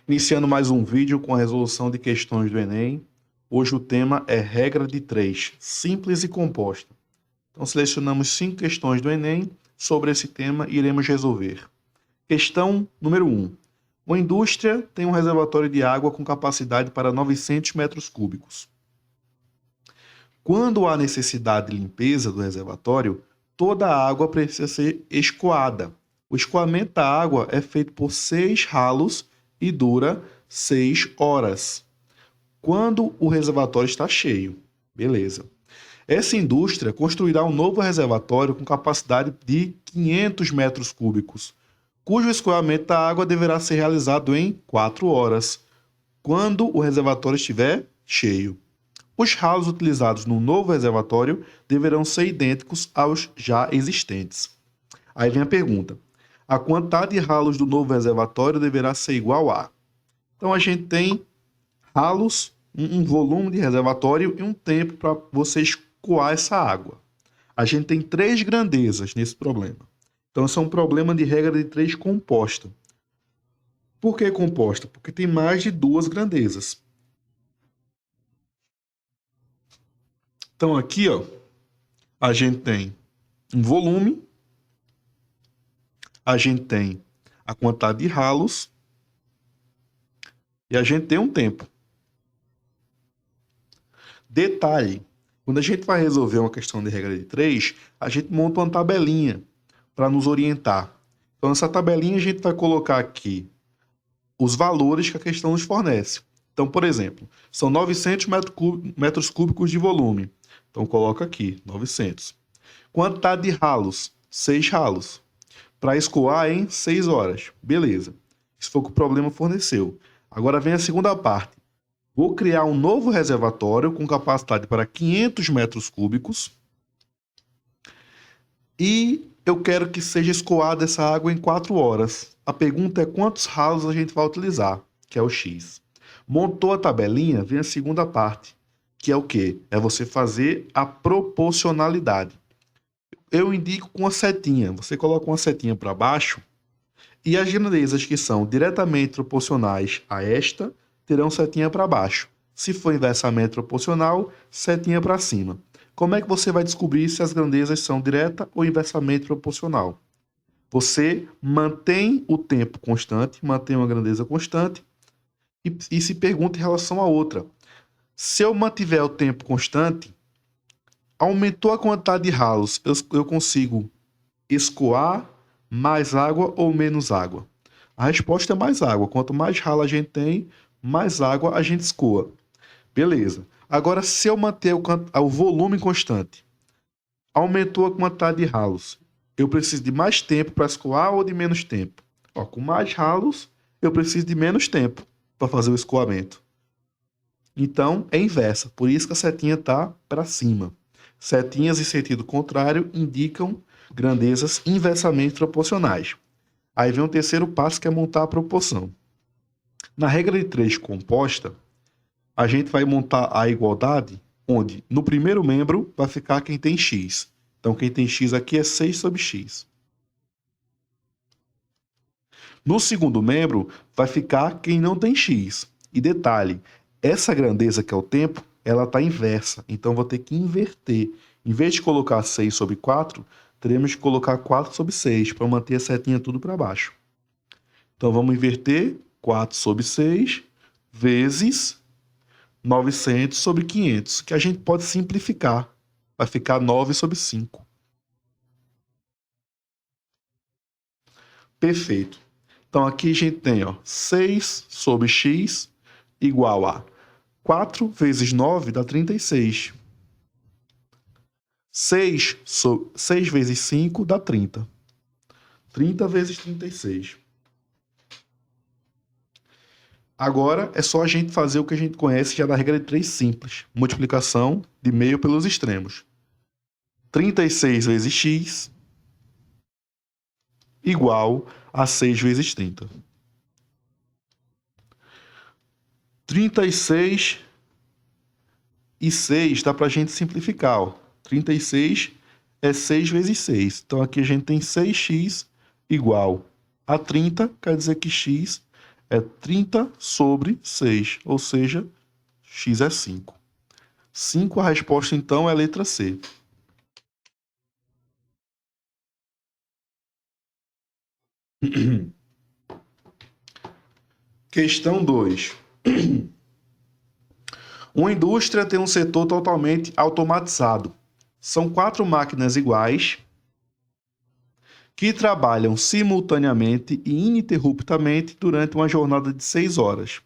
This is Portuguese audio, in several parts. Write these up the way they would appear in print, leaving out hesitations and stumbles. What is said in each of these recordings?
Iniciando mais um vídeo com a resolução de questões do Enem. Hoje o tema é regra de 3, simples e composta. Então selecionamos 5 questões do Enem sobre esse tema e iremos resolver. Questão número 1. Uma indústria tem um reservatório de água com capacidade para 900 metros cúbicos. Quando há necessidade de limpeza do reservatório, toda a água precisa ser escoada. O escoamento da água é feito por 6 ralos e dura 6 horas. Quando o reservatório está cheio. Beleza. Essa indústria construirá um novo reservatório com capacidade de 500 metros cúbicos, cujo escoamento da água deverá ser realizado em 4 horas, quando o reservatório estiver cheio. Os ralos utilizados no novo reservatório deverão ser idênticos aos já existentes. Aí vem a pergunta: a quantidade de ralos do novo reservatório deverá ser igual a... Então a gente tem ralos, um volume de reservatório e um tempo para você escoar essa água. A gente tem 3 grandezas nesse problema. Então esse é um problema de regra de 3 composta. Por que composta? Porque tem mais de 2 grandezas. Então aqui, ó, a gente tem um volume, a gente tem a quantidade de ralos e a gente tem um tempo. Detalhe, quando a gente vai resolver uma questão de regra de 3, a gente monta uma tabelinha para nos orientar. Então nessa tabelinha a gente vai colocar aqui os valores que a questão nos fornece. Então, por exemplo, são 900 metros cúbicos de volume. Então coloca aqui, 900. Quantidade de ralos? 6 ralos. Para escoar em 6 horas. Beleza. Isso foi o que o problema forneceu. Agora vem a segunda parte. Vou criar um novo reservatório com capacidade para 500 metros cúbicos. E eu quero que seja escoada essa água em 4 horas. A pergunta é quantos ralos a gente vai utilizar, que é o X. Montou a tabelinha, vem a segunda parte, que é o quê? É você fazer a proporcionalidade. Eu indico com uma setinha. Você coloca uma setinha para baixo e as grandezas que são diretamente proporcionais a esta terão setinha para baixo. Se for inversamente proporcional, setinha para cima. Como é que você vai descobrir se as grandezas são direta ou inversamente proporcional? Você mantém o tempo constante, mantém uma grandeza constante e se pergunta em relação à outra. Se eu mantiver o tempo constante, aumentou a quantidade de ralos, eu consigo escoar mais água ou menos água? A resposta é mais água. Quanto mais ralo a gente tem, mais água a gente escoa. Beleza. Agora, se eu manter o volume constante, aumentou a quantidade de ralos, eu preciso de mais tempo para escoar ou de menos tempo? Ó, com mais ralos, eu preciso de menos tempo para fazer o escoamento. Então, é inversa. Por isso que a setinha está para cima. Setinhas em sentido contrário indicam grandezas inversamente proporcionais. Aí vem o terceiro passo, que é montar a proporção. Na regra de 3 composta, a gente vai montar a igualdade, onde no primeiro membro vai ficar quem tem x. Então, quem tem x aqui é 6 sobre x. No segundo membro, vai ficar quem não tem x. E detalhe, essa grandeza que é o tempo, ela está inversa. Então, vou ter que inverter. Em vez de colocar 6 sobre 4, teremos que colocar 4 sobre 6, para manter a setinha tudo para baixo. Então, vamos inverter 4 sobre 6 vezes 900 sobre 500, que a gente pode simplificar. Vai ficar 9 sobre 5. Perfeito. Então, aqui a gente tem 6 sobre x igual a 4 vezes 9 dá 36. 6 vezes 5 dá 30. 30 vezes 36. Agora é só a gente fazer o que a gente conhece já da regra de 3 simples. Multiplicação de meio pelos extremos. 36 vezes x igual a 6 vezes 30. 36 e 6 dá para a gente simplificar. 36 é 6 vezes 6. Então aqui a gente tem 6x igual a 30, quer dizer que x é 30 sobre 6, ou seja, x é 5. 5, a resposta então é a letra C. Questão 2. Uma indústria tem um setor totalmente automatizado. São 4 máquinas iguais que trabalham simultaneamente e ininterruptamente durante uma jornada de 6 horas.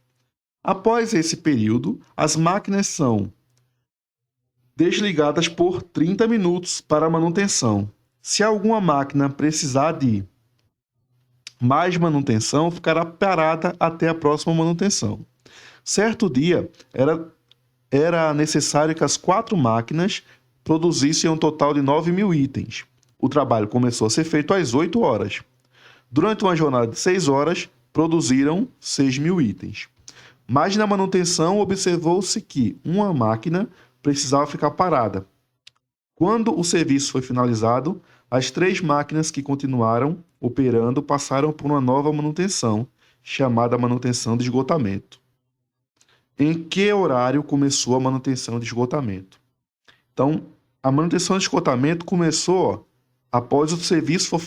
Após esse período, as máquinas são desligadas por 30 minutos para manutenção. Se alguma máquina precisar de mais manutenção, ficará parada até a próxima manutenção. Certo dia, era necessário que as 4 máquinas produzissem um total de 9.000 itens. O trabalho começou a ser feito às 8 horas. Durante uma jornada de 6 horas, produziram 6.000 itens. Mas na manutenção, observou-se que uma máquina precisava ficar parada. Quando o serviço foi finalizado, as 3 máquinas que continuaram operando passaram por uma nova manutenção, chamada manutenção de esgotamento. Em que horário começou a manutenção de esgotamento? Então, a manutenção de esgotamento começou após o serviço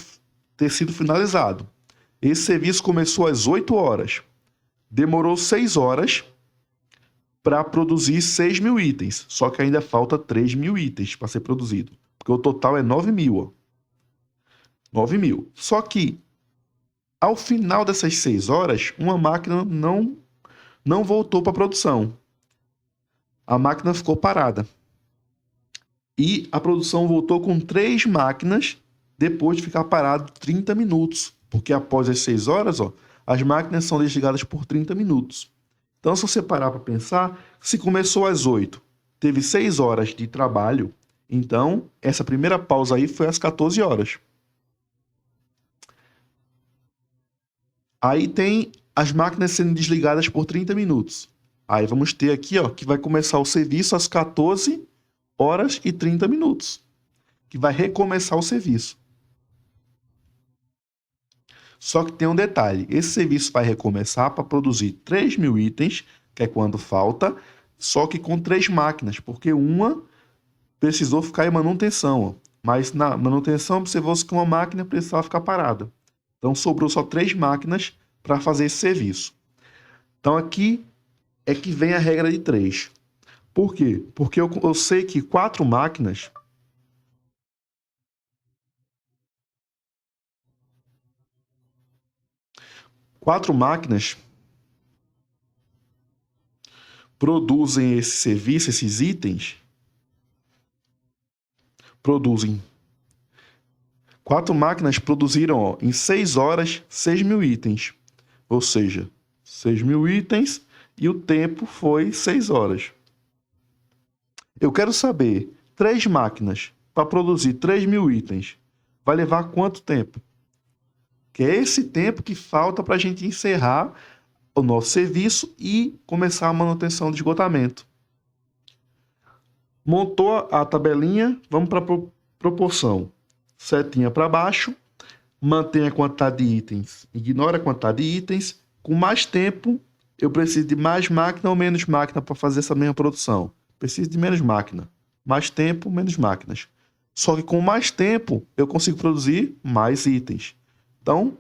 ter sido finalizado. Esse serviço começou às 8 horas. Demorou 6 horas para produzir 6.000 itens, só que ainda falta 3.000 itens para ser produzido, porque o total é 9.000. 9.000. Só que, ao final dessas 6 horas, uma máquina não voltou para a produção. A máquina ficou parada. E a produção voltou com 3 máquinas depois de ficar parado 30 minutos, porque após as 6 horas, as máquinas são desligadas por 30 minutos. Então, se você parar para pensar, se começou às 8, teve 6 horas de trabalho, então essa primeira pausa aí foi às 14 horas. Aí tem as máquinas sendo desligadas por 30 minutos. Aí vamos ter aqui, que vai começar o serviço às 14 horas e 30 minutos, que vai recomeçar o serviço. Só que tem um detalhe, esse serviço vai recomeçar para produzir 3.000 itens, que é quando falta, só que com 3 máquinas, porque uma precisou ficar em manutenção, mas na manutenção observou-se que uma máquina precisava ficar parada. Então sobrou só 3 máquinas para fazer esse serviço. Então aqui é que vem a regra de 3. Por quê? Porque eu sei que 4 máquinas produzem esse serviço, esses itens, produzem. 4 máquinas produziram em 6 horas 6.000 itens. Ou seja, 6.000 itens e o tempo foi 6 horas. Eu quero saber, 3 máquinas para produzir 3.000 itens, vai levar quanto tempo? Que é esse tempo que falta para a gente encerrar o nosso serviço e começar a manutenção de esgotamento. Montou a tabelinha, vamos para a proporção. Setinha para baixo, mantém a quantidade de itens, ignora a quantidade de itens. Com mais tempo, eu preciso de mais máquina ou menos máquina para fazer essa mesma produção? Preciso de menos máquina. Mais tempo, menos máquinas. Só que com mais tempo, eu consigo produzir mais itens. Então,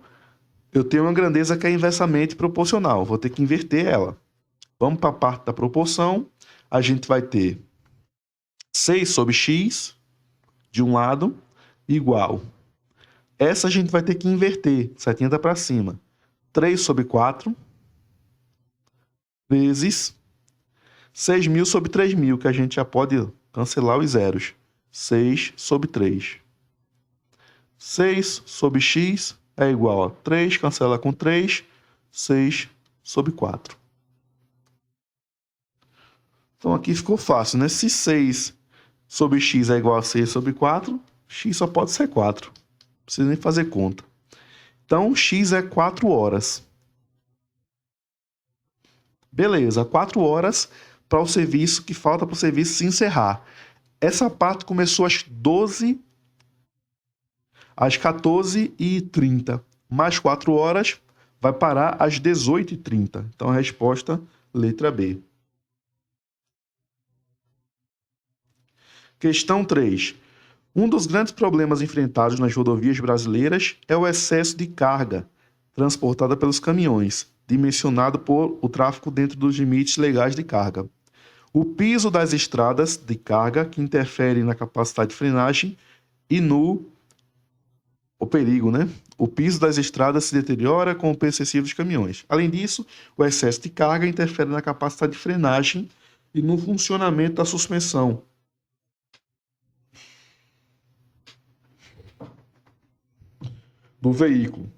eu tenho uma grandeza que é inversamente proporcional. Vou ter que inverter ela. Vamos para a parte da proporção. A gente vai ter 6 sobre x, de um lado, igual. Essa a gente vai ter que inverter. Setinha tá para cima. 3 sobre 4, vezes 6.000 sobre 3.000, que a gente já pode cancelar os zeros. 6 sobre 3. 6 sobre x é igual a 3, cancela com 3, 6 sobre 4. Então aqui ficou fácil, né? Se 6 sobre x é igual a 6 sobre 4, x só pode ser 4. Não precisa nem fazer conta. Então, x é 4 horas. Beleza, 4 horas para o serviço que falta para o serviço se encerrar. Essa parte começou às 14h30. Mais 4 horas vai parar às 18h30. Então, a resposta, letra B. Questão 3. Um dos grandes problemas enfrentados nas rodovias brasileiras é o excesso de carga transportada pelos caminhões, dimensionado por o tráfego dentro dos limites legais de carga. O piso das estradas de carga, que interfere na capacidade de frenagem e o perigo, né? O piso das estradas se deteriora com o peso excessivo dos caminhões. Além disso, o excesso de carga interfere na capacidade de frenagem e no funcionamento da suspensão. Do veículo.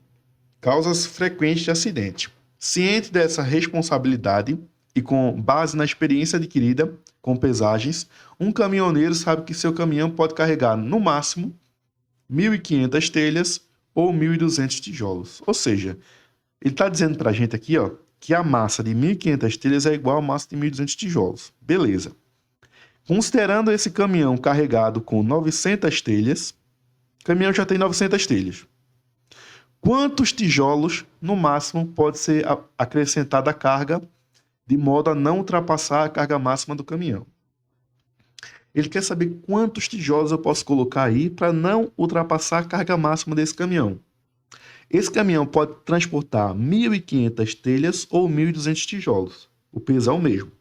Causas frequentes de acidente. Ciente dessa responsabilidade e com base na experiência adquirida com pesagens, um caminhoneiro sabe que seu caminhão pode carregar, no máximo, 1.500 telhas ou 1.200 tijolos. Ou seja, ele está dizendo para a gente aqui, ó, que a massa de 1.500 telhas é igual à massa de 1.200 tijolos. Beleza. Considerando esse caminhão carregado com 900 telhas, o caminhão já tem 900 telhas. Quantos tijolos, no máximo, pode ser acrescentada à carga de modo a não ultrapassar a carga máxima do caminhão? Ele quer saber quantos tijolos eu posso colocar aí para não ultrapassar a carga máxima desse caminhão. Esse caminhão pode transportar 1.500 telhas ou 1.200 tijolos. O peso é o mesmo.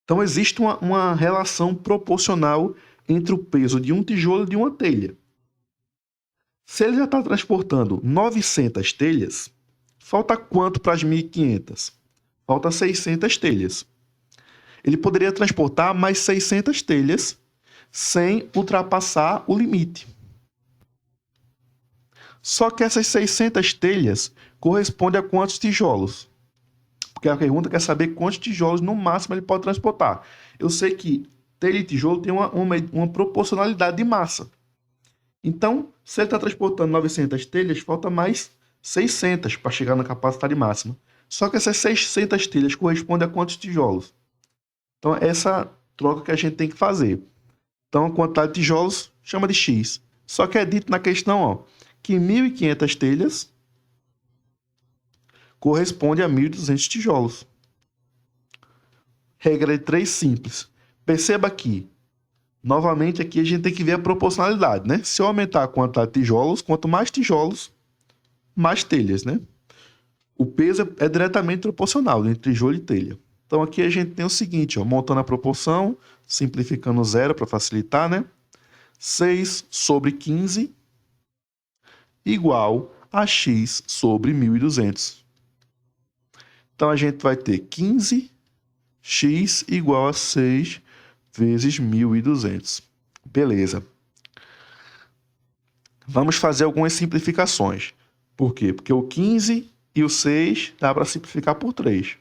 Então, existe uma relação proporcional entre o peso de um tijolo e de uma telha. Se ele já está transportando 900 telhas, falta quanto para as 1.500? Falta 600 telhas. Ele poderia transportar mais 600 telhas sem ultrapassar o limite. Só que essas 600 telhas correspondem a quantos tijolos? Porque a pergunta quer saber quantos tijolos no máximo ele pode transportar. Eu sei que telha e tijolo tem uma proporcionalidade de massa. Então, se ele está transportando 900 telhas, falta mais 600 para chegar na capacidade máxima. Só que essas 600 telhas correspondem a quantos tijolos? Então, essa troca que a gente tem que fazer. Então, a quantidade de tijolos chama de X. Só que é dito na questão, ó, que 1.500 telhas corresponde a 1.200 tijolos. Regra de 3 simples. Perceba que, novamente, aqui a gente tem que ver a proporcionalidade, né? Se eu aumentar a quantidade de tijolos, quanto mais tijolos, mais telhas, né? O peso é diretamente proporcional entre tijolo e telha. Então, aqui a gente tem o seguinte, ó, montando a proporção, simplificando zero para facilitar, né? 6 sobre 15 igual a x sobre 1.200. Então, a gente vai ter 15x igual a 6 vezes 1.200. Beleza. Vamos fazer algumas simplificações. Por quê? Porque o 15 e o 6 dá para simplificar por 3.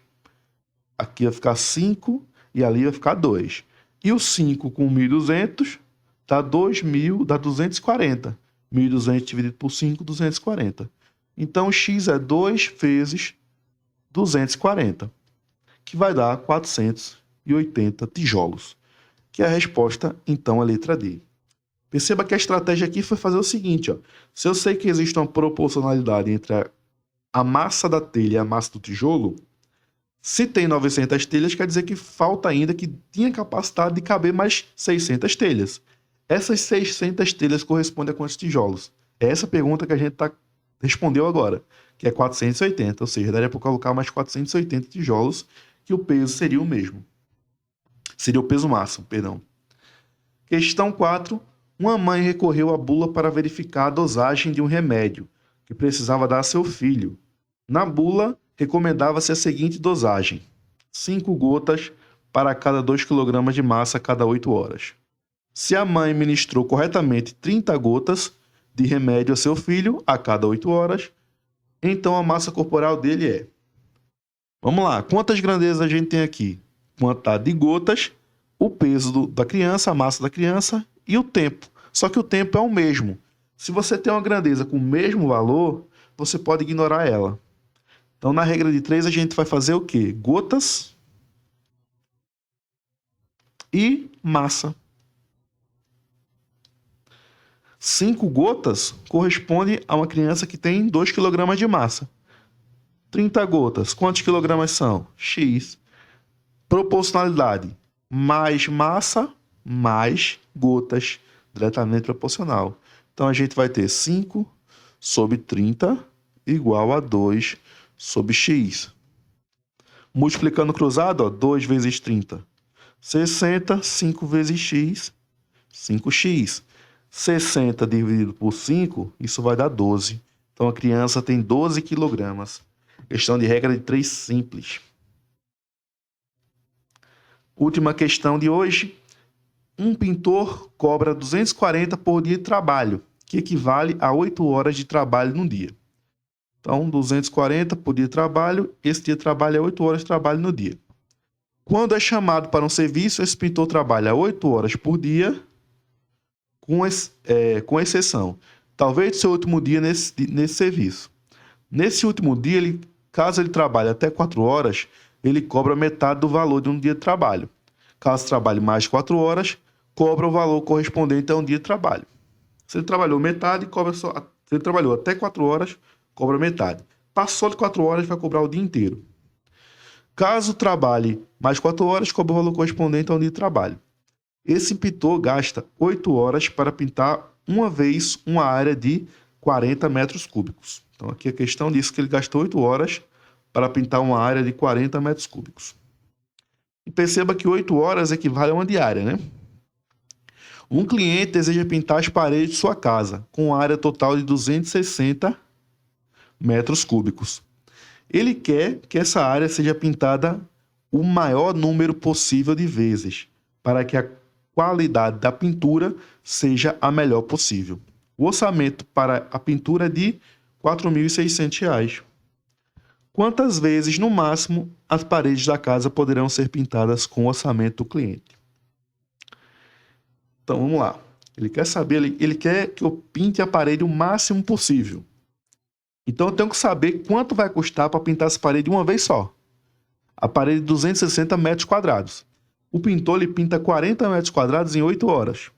Aqui vai ficar 5 e ali vai ficar 2. E o 5 com 1.200 dá 2.000, dá 240. 1.200 dividido por 5, 240. Então, x é 2 vezes 240, que vai dar 480 tijolos. Que a resposta, então, é a letra D. Perceba que a estratégia aqui foi fazer o seguinte, ó. Se eu sei que existe uma proporcionalidade entre a massa da telha e a massa do tijolo, se tem 900 telhas, quer dizer que falta ainda, que tinha capacidade de caber mais 600 telhas. Essas 600 telhas correspondem a quantos tijolos? É essa pergunta que a gente respondeu agora, que é 480, ou seja, daria para colocar mais 480 tijolos, que o peso seria o mesmo. Seria o peso máximo, perdão. Questão 4. Uma mãe recorreu à bula para verificar a dosagem de um remédio que precisava dar a seu filho. Na bula, recomendava-se a seguinte dosagem: 5 gotas para cada 2 kg de massa a cada 8 horas. Se a mãe ministrou corretamente 30 gotas de remédio a seu filho a cada 8 horas, então a massa corporal dele é... Vamos lá, quantas grandezas a gente tem aqui? Quantidade de gotas, o peso da criança, a massa da criança e o tempo. Só que o tempo é o mesmo. Se você tem uma grandeza com o mesmo valor, você pode ignorar ela. Então, na regra de 3, a gente vai fazer o quê? Gotas e massa. 5 gotas corresponde a uma criança que tem 2 kg de massa. 30 gotas, quantos quilogramas são? X. Proporcionalidade, mais massa, mais gotas, diretamente proporcional. Então, a gente vai ter 5 sobre 30 igual a 2 sobre x. Multiplicando cruzado, ó, 2 vezes 30, 60, 5 vezes x, 5x. 60 dividido por 5, isso vai dar 12. Então, a criança tem 12 quilogramas. Questão de regra de 3 simples. Última questão de hoje. Um pintor cobra 240 por dia de trabalho, que equivale a 8 horas de trabalho no dia. Então, 240 por dia de trabalho, esse dia de trabalho é 8 horas de trabalho no dia. Quando é chamado para um serviço, esse pintor trabalha 8 horas por dia, com exceção, talvez, do seu último dia nesse serviço. Nesse último dia, caso ele trabalhe até 4 horas, ele cobra metade do valor de um dia de trabalho. Caso trabalhe mais de 4 horas, cobra o valor correspondente a um dia de trabalho. Se ele trabalhou metade, cobra só. Se ele trabalhou até 4 horas, cobra metade. Passou de 4 horas, vai cobrar o dia inteiro. Caso trabalhe mais 4 horas, cobra o valor correspondente a um dia de trabalho. Esse pintor gasta 8 horas para pintar uma vez uma área de 40 metros cúbicos. Então, aqui a questão diz que ele gastou 8 horas para pintar uma área de 40 metros cúbicos. E perceba que 8 horas equivale a uma diária, né? Um cliente deseja pintar as paredes de sua casa, com uma área total de 260 metros cúbicos. Ele quer que essa área seja pintada o maior número possível de vezes, para que a qualidade da pintura seja a melhor possível. O orçamento para a pintura é de R$ 4.600. Quantas vezes, no máximo, as paredes da casa poderão ser pintadas com o orçamento do cliente? Então, vamos lá. Ele quer saber, ele quer que eu pinte a parede o máximo possível. Então, eu tenho que saber quanto vai custar para pintar essa parede de uma vez só. A parede de 260 metros quadrados. O pintor ele pinta 40 metros quadrados em 8 horas.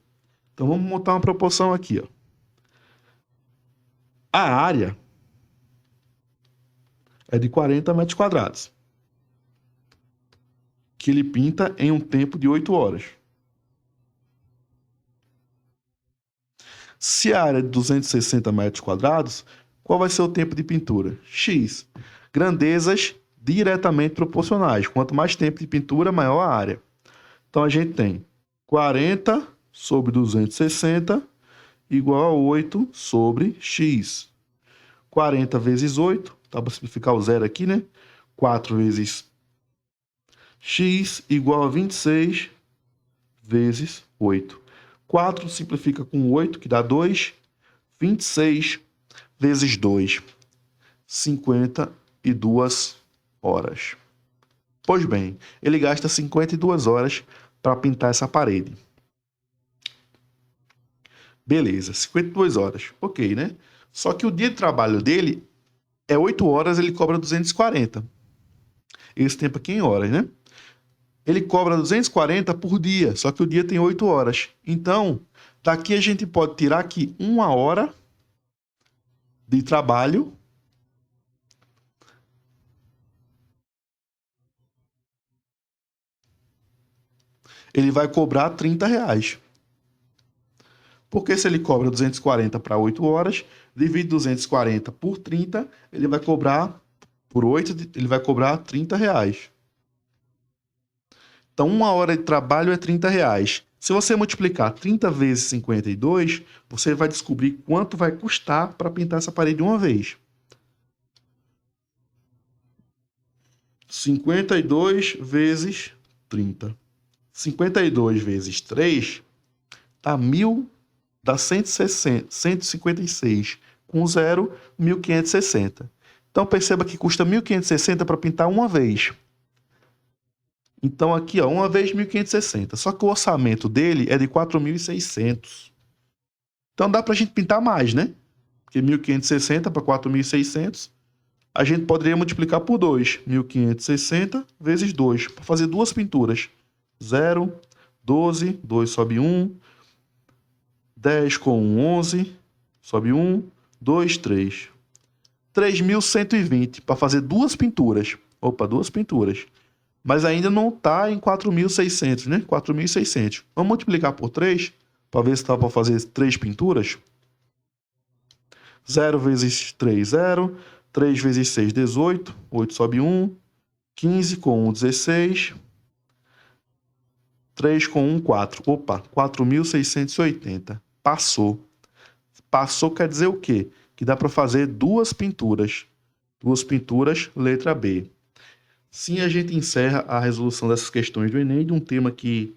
Então, vamos montar uma proporção aqui. Ó. A área é de 40 metros quadrados, que ele pinta em um tempo de 8 horas. Se a área é de 260 metros quadrados, qual vai ser o tempo de pintura? X. Grandezas diretamente proporcionais. Quanto mais tempo de pintura, maior a área. Então, a gente tem 40 sobre 260 igual a 8 sobre x. 40 vezes 8, tá para simplificar o zero aqui, né? 4 vezes x igual a 26 vezes 8. 4 simplifica com 8, que dá 2. 26 vezes 2, 52 horas. Pois bem, ele gasta 52 horas para pintar essa parede. Beleza, 52 horas. Ok, né? Só que o dia de trabalho dele é 8 horas, ele cobra 240. Esse tempo aqui em horas, né? Ele cobra 240 por dia, só que o dia tem 8 horas. Então, daqui a gente pode tirar aqui 1 hora de trabalho ele vai cobrar R$30. Porque se ele cobra 240 para 8 horas, divide 240 por 30, ele vai cobrar por 8, ele vai cobrar R$30. Então, 1 hora de trabalho é R$30. Se você multiplicar 30 vezes 52, você vai descobrir quanto vai custar para pintar essa parede de uma vez. 52 vezes 30. 52 vezes 3 dá 1.000, dá 156. Com 0, 1.560. Então, perceba que custa 1.560 para pintar uma vez. Então, aqui, ó, uma vez 1.560. Só que o orçamento dele é de 4.600. Então, dá para a gente pintar mais, né? Porque 1.560 para 4.600, a gente poderia multiplicar por 2. 1.560 vezes 2, para fazer duas pinturas. 0, 12, 2 sobe 1, 10 com 1, 11, sobe 1, 2, 3. 3.120 para fazer duas pinturas. Opa, duas pinturas. Mas ainda não está em 4.600, né? 4.600. Vamos multiplicar por 3 para ver se dá para fazer 3 pinturas. 0 vezes 3, 0. 3 vezes 6, 18. 8 sobe 1. 15 com 1, 16. 3 com 1, 4. Opa, 4.680. Passou. Passou quer dizer o quê? Que dá para fazer duas pinturas. Duas pinturas, letra B. Sim, a gente encerra a resolução dessas questões do Enem, de um tema que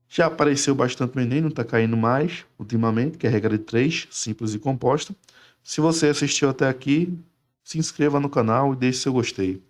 já apareceu bastante no Enem, não está caindo mais ultimamente, que é a regra de 3, simples e composta. Se você assistiu até aqui, se inscreva no canal e deixe seu gostei.